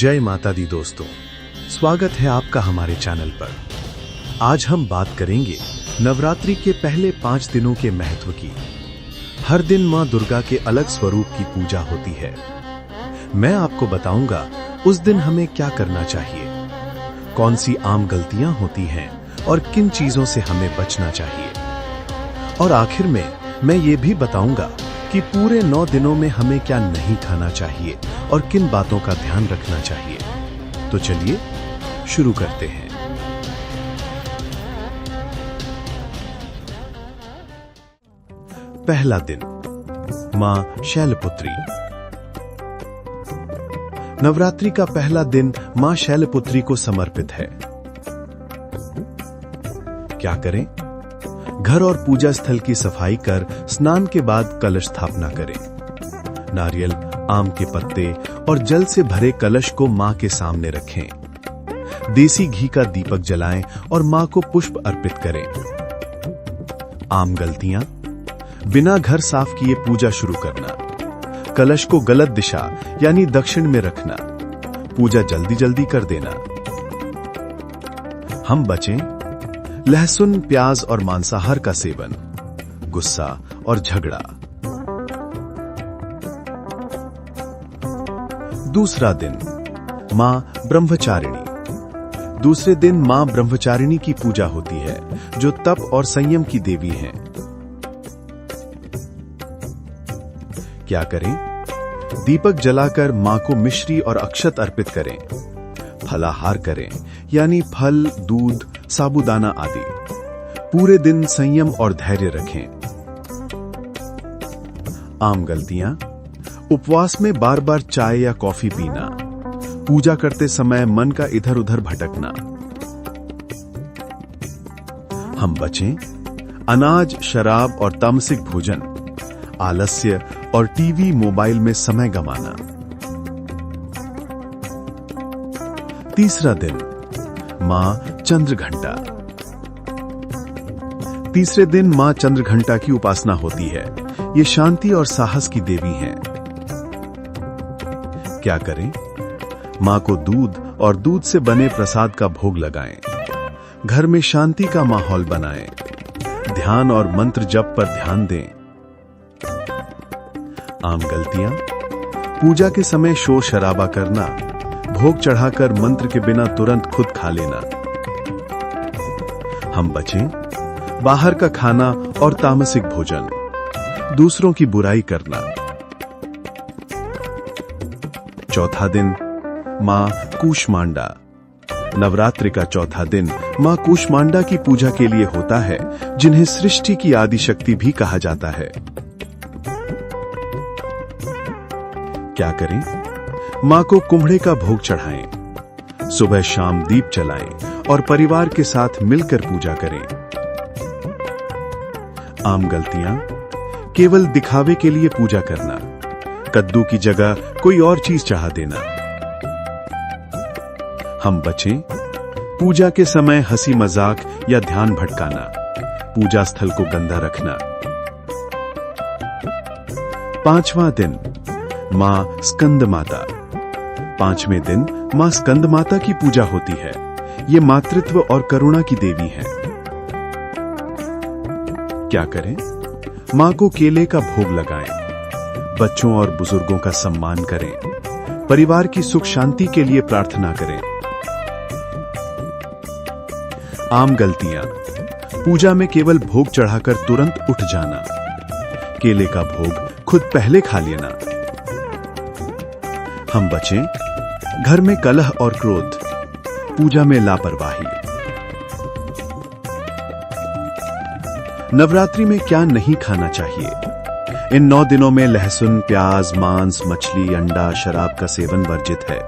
जय माता दी दोस्तों, स्वागत है आपका हमारे चैनल पर। आज हम बात करेंगे नवरात्रि के पहले 5 दिनों के महत्व की। हर दिन मां दुर्गा के अलग स्वरूप की पूजा होती है। मैं आपको बताऊंगा उस दिन हमें क्या करना चाहिए, कौन सी आम गलतियां होती हैं और किन चीजों से हमें बचना चाहिए। और आखिर में मैं ये भी बताऊंगा कि पूरे 9 दिनों में हमें क्या नहीं खाना चाहिए और किन बातों का ध्यान रखना चाहिए। तो चलिए शुरू करते हैं। पहला दिन, मां शैलपुत्री। नवरात्रि का पहला दिन मां शैलपुत्री को समर्पित है। क्या करें? घर और पूजा स्थल की सफाई कर स्नान के बाद कलश स्थापना करें। नारियल, आम के पत्ते और जल से भरे कलश को मां के सामने रखें। देसी घी का दीपक जलाएं और मां को पुष्प अर्पित करें। आम गलतियां: बिना घर साफ किए पूजा शुरू करना, कलश को गलत दिशा यानी दक्षिण में रखना, पूजा जल्दी जल्दी कर देना। हम बचें लहसुन, प्याज और मांसाहार का सेवन, गुस्सा और झगड़ा। दूसरा दिन, मां ब्रह्मचारिणी। दूसरे दिन मां ब्रह्मचारिणी की पूजा होती है, जो तप और संयम की देवी हैं। क्या करें? दीपक जलाकर मां को मिश्री और अक्षत अर्पित करें। फलाहार करें, यानी फल, दूध, साबूदाना आदि। पूरे दिन संयम और धैर्य रखें। आम गलतियां: उपवास में बार बार चाय या कॉफी पीना, पूजा करते समय मन का इधर उधर भटकना। हम बचें अनाज, शराब और तामसिक भोजन, आलस्य और टीवी, मोबाइल में समय गंवाना। तीसरा दिन, मां चंद्रघंटा। तीसरे दिन मां चंद्रघंटा की उपासना होती है। ये शांति और साहस की देवी हैं। क्या करें? मां को दूध और दूध से बने प्रसाद का भोग लगाएं। घर में शांति का माहौल बनाएं। ध्यान और मंत्र जप पर ध्यान दें। आम गलतियां: पूजा के समय शोर शराबा करना, भोग चढ़ाकर मंत्र के बिना तुरंत खुद खा लेना। हम बचें बाहर का खाना और तामसिक भोजन, दूसरों की बुराई करना। चौथा दिन, मां कूष्मांडा। नवरात्रि का चौथा दिन मां कूष्मांडा की पूजा के लिए होता है, जिन्हें सृष्टि की आदि शक्ति भी कहा जाता है। क्या करें? मां को कुम्हड़े का भोग चढ़ाएं। सुबह शाम दीप जलाएं और परिवार के साथ मिलकर पूजा करें। आम गलतियां: केवल दिखावे के लिए पूजा करना, कद्दू की जगह कोई और चीज चढ़ा देना। हम बचें पूजा के समय हंसी मजाक या ध्यान भटकाना, पूजा स्थल को गंदा रखना। पांचवां दिन, मां स्कंद माता। पांचवें दिन मां स्कंद माता की पूजा होती है। ये मातृत्व और करुणा की देवी हैं। क्या करें? मां को केले का भोग लगाएं। बच्चों और बुजुर्गों का सम्मान करें। परिवार की सुख शांति के लिए प्रार्थना करें। आम गलतियां: पूजा में केवल भोग चढ़ाकर तुरंत उठ जाना, केले का भोग खुद पहले खा लेना। हम बचें घर में कलह और क्रोध, पूजा में लापरवाही। नवरात्रि में क्या नहीं खाना चाहिए? इन 9 दिनों में लहसुन, प्याज, मांस, मछली, अंडा, शराब का सेवन वर्जित है।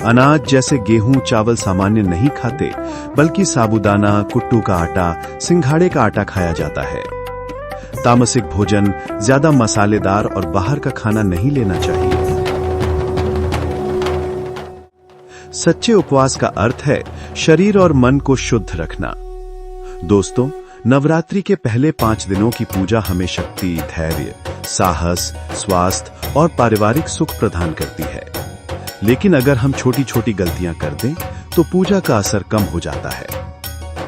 अनाज जैसे गेहूं, चावल सामान्य नहीं खाते, बल्कि साबूदाना, कुट्टू का आटा, सिंघाड़े का आटा खाया जाता है। तामसिक भोजन, ज्यादा मसालेदार और बाहर का खाना नहीं लेना चाहिए। सच्चे उपवास का अर्थ है शरीर और मन को शुद्ध रखना। दोस्तों, नवरात्रि के पहले 5 दिनों की पूजा हमें शक्ति, धैर्य, साहस, स्वास्थ्य और पारिवारिक सुख प्रदान करती है। लेकिन अगर हम छोटी छोटी गलतियां कर दें तो पूजा का असर कम हो जाता है।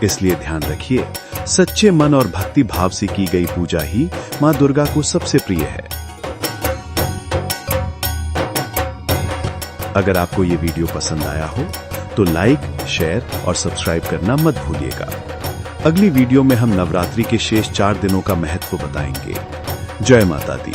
इसलिए ध्यान रखिए, सच्चे मन और भक्ति भाव से की गई पूजा ही मां दुर्गा को सबसे प्रिय है। अगर आपको ये वीडियो पसंद आया हो तो लाइक, शेयर और सब्सक्राइब करना मत भूलिएगा। अगली वीडियो में हम नवरात्रि के शेष 4 दिनों का महत्व बताएंगे। जय माता दी।